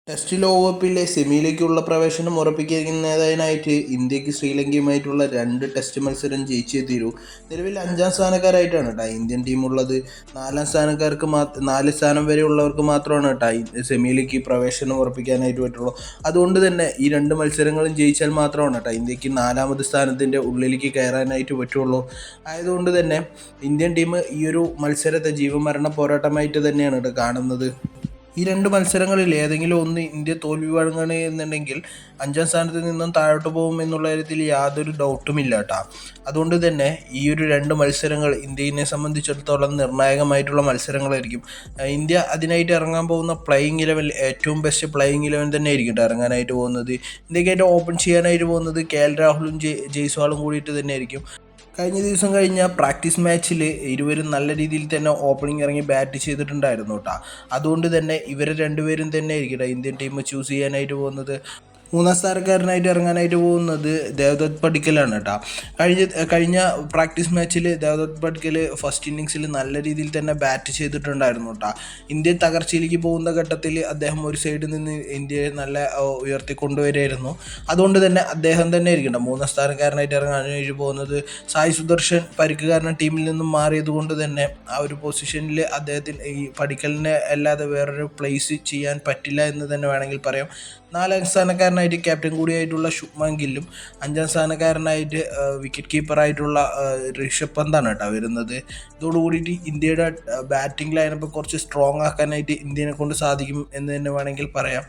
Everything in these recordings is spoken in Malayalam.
ടെസ്റ്റ് ലോകകപ്പിലെ സെമിയിലേക്കുള്ള പ്രവേശനം ഉറപ്പിക്കുന്നതിനായിട്ട് ഇന്ത്യക്ക് ശ്രീലങ്കയുമായിട്ടുള്ള 2 ടെസ്റ്റ് മത്സരം ജയിച്ചേ തീരൂ. നിലവിൽ 5-ാം സ്ഥാനക്കാരായിട്ടാണ് ഇന്ത്യൻ ടീം ഉള്ളത്. 4-ാം സ്ഥാനക്കാർക്ക് 4 സ്ഥാനം വരെ ഉള്ളവർക്ക് മാത്രമാണ് സെമിയിലേക്ക് പ്രവേശനം ഉറപ്പിക്കാനായിട്ട് പറ്റുള്ളൂ. അതുകൊണ്ട് തന്നെ ഈ 2 മത്സരങ്ങളും ജയിച്ചാൽ മാത്രമാണ് ഇന്ത്യക്ക് 4-ാമത് സ്ഥാനത്തിൻ്റെ ഉള്ളിലേക്ക് കയറാനായിട്ട് പറ്റുള്ളൂ. ആയതുകൊണ്ട് തന്നെ ഇന്ത്യൻ ടീം ഈ ഒരു മത്സരത്തെ ജീവമരണ പോരാട്ടമായിട്ട് തന്നെയാണ് കാണുന്നത്. ഈ 2 മത്സരങ്ങളിൽ ഏതെങ്കിലും ഒന്ന് ഇന്ത്യ തോൽവി വഴങ്ങുകയാണെന്നുണ്ടെങ്കിൽ 5-ാം സ്ഥാനത്ത് നിന്നും താഴോട്ട് പോകും എന്നുള്ള കാര്യത്തിൽ യാതൊരു ഡൗട്ടുമില്ല കേട്ടോ. അതുകൊണ്ട് തന്നെ ഈ ഒരു 2 മത്സരങ്ങൾ ഇന്ത്യയെ സംബന്ധിച്ചിടത്തോളം നിർണായകമായിട്ടുള്ള മത്സരങ്ങളായിരിക്കും. ഇന്ത്യ അതിനായിട്ട് ഇറങ്ങാൻ പോകുന്ന പ്ലേയിങ് ഇലവൻ ഏറ്റവും ബെസ്റ്റ് പ്ലേയിങ് ഇലവൻ തന്നെ ആയിരിക്കും ഇറങ്ങാനായിട്ട് പോകുന്നത്. ഇന്ത്യക്കായിട്ട് ഓപ്പൺ ചെയ്യാനായിട്ട് പോകുന്നത് KL രാഹുലും ജയ്സ്വാളും കൂടിയിട്ട് തന്നെ ആയിരിക്കും. കഴിഞ്ഞ പ്രാക്ടീസ് മാച്ചിൽ ഇരുവരും നല്ല രീതിയിൽ തന്നെ ഓപ്പണിംഗ് ഇറങ്ങി ബാറ്റ് ചെയ്തിട്ടുണ്ടായിരുന്നു കേട്ടോ. അതുകൊണ്ട് തന്നെ ഇവർ രണ്ടുപേരും തന്നെ ആയിരിക്കും ഇന്ത്യൻ ടീം ചൂസ് ചെയ്യാനായിട്ട് പോകുന്നത്. 3-ാം സ്ഥാനക്കാരനായിട്ട് ഇറങ്ങാനായിട്ട് പോകുന്നത് ദേവദത്ത് പടിക്കലാണ് കേട്ടോ. കഴിഞ്ഞ പ്രാക്ടീസ് മാച്ചിൽ ദേവദത്ത് പടിക്കൽ ഫസ്റ്റ് ഇന്നിങ്സിൽ നല്ല രീതിയിൽ തന്നെ ബാറ്റ് ചെയ്തിട്ടുണ്ടായിരുന്നു കേട്ടോ. ഇന്ത്യ തകർച്ചയിലേക്ക് പോകുന്ന ഘട്ടത്തിൽ അദ്ദേഹം ഒരു സൈഡിൽ നിന്ന് ഇന്ത്യയെ നല്ല ഉയർത്തിക്കൊണ്ടുവരായിരുന്നു. അതുകൊണ്ട് തന്നെ അദ്ദേഹം തന്നെ ആയിരിക്കണം 3-ാം സ്ഥാനക്കാരനായിട്ട് ഇറങ്ങാനായിട്ട് പോകുന്നത്. സായി സുദർശൻ പരിക്ക് കാരണം ടീമിൽ നിന്നും മാറിയത് കൊണ്ട് തന്നെ ആ ഒരു പൊസിഷനിൽ അദ്ദേഹത്തിന് ഈ പടിക്കലിനെ അല്ലാതെ വേറൊരു പ്ലേസ് ചെയ്യാൻ പറ്റില്ല എന്ന് തന്നെ വേണമെങ്കിൽ പറയാം. 4-ാം സ്ഥാനക്കാരനായിട്ട് ക്യാപ്റ്റൻ കൂടിയായിട്ടുള്ള ശുഭ്മാൻ ഗില്ലും 5-ാം സ്ഥാനക്കാരനായിട്ട് വിക്കറ്റ് കീപ്പറായിട്ടുള്ള ഋഷഭ് പന്താണ് കേട്ടോ വരുന്നത്. ഇതോടുകൂടിയിട്ട് ഇന്ത്യയുടെ ബാറ്റിംഗ് ലൈനപ്പ് കുറച്ച് സ്ട്രോങ് ആക്കാനായിട്ട് ഇന്ത്യനെ കൊണ്ട് സാധിക്കും എന്ന് തന്നെ വേണമെങ്കിൽ പറയാം.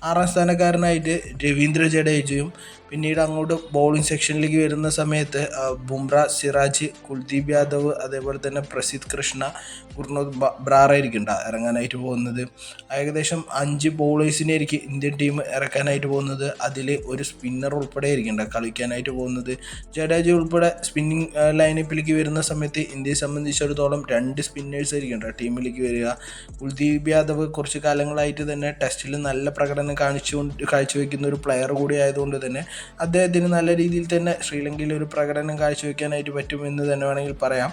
6-ാം സ്ഥാനക്കാരനായിട്ട് രവീന്ദ്ര ജഡേജയും പിന്നീട് അങ്ങോട്ട് ബൗളിംഗ് സെക്ഷനിലേക്ക് വരുന്ന സമയത്ത് ബുംറ, സിറാജ്, കുൽദീപ് യാദവ്, അതേപോലെ തന്നെ പ്രസിദ്ധ് കൃഷ്ണ, ഗുർനോത് ബ്രാർ ആയിരിക്കും ഇറങ്ങാനായിട്ട് പോകുന്നത്. ഏകദേശം 5 ബൗളേഴ്സിനെ ആയിരിക്കും ഇന്ത്യൻ ടീം ഇറക്കാനായിട്ട് പോകുന്നത്. അതിൽ ഒരു സ്പിന്നർ ഉൾപ്പെടെ ആയിരിക്കും കളിക്കാനായിട്ട് പോകുന്നത്. ജഡേജ ഉൾപ്പെടെ സ്പിന്നിങ് ലൈനപ്പിലേക്ക് വരുന്ന സമയത്ത് ഇന്ത്യയെ സംബന്ധിച്ചിടത്തോളം 2 സ്പിന്നേഴ്സ് ആയിരിക്കും ടീമിലേക്ക് വരിക. കുൽദീപ് യാദവ് കുറച്ച് കാലങ്ങളായിട്ട് തന്നെ ടെസ്റ്റിൽ നല്ല പ്രകടനം കാഴ്ചവെക്കുന്ന ഒരു പ്ലെയർ കൂടി ആയതുകൊണ്ട് തന്നെ അദ്ദേഹത്തിന് നല്ല രീതിയിൽ തന്നെ ശ്രീലങ്കയിൽ ഒരു പ്രകടനം കാഴ്ചവെക്കാനായിട്ട് പറ്റുമെന്ന് തന്നെ വേണമെങ്കിൽ പറയാം.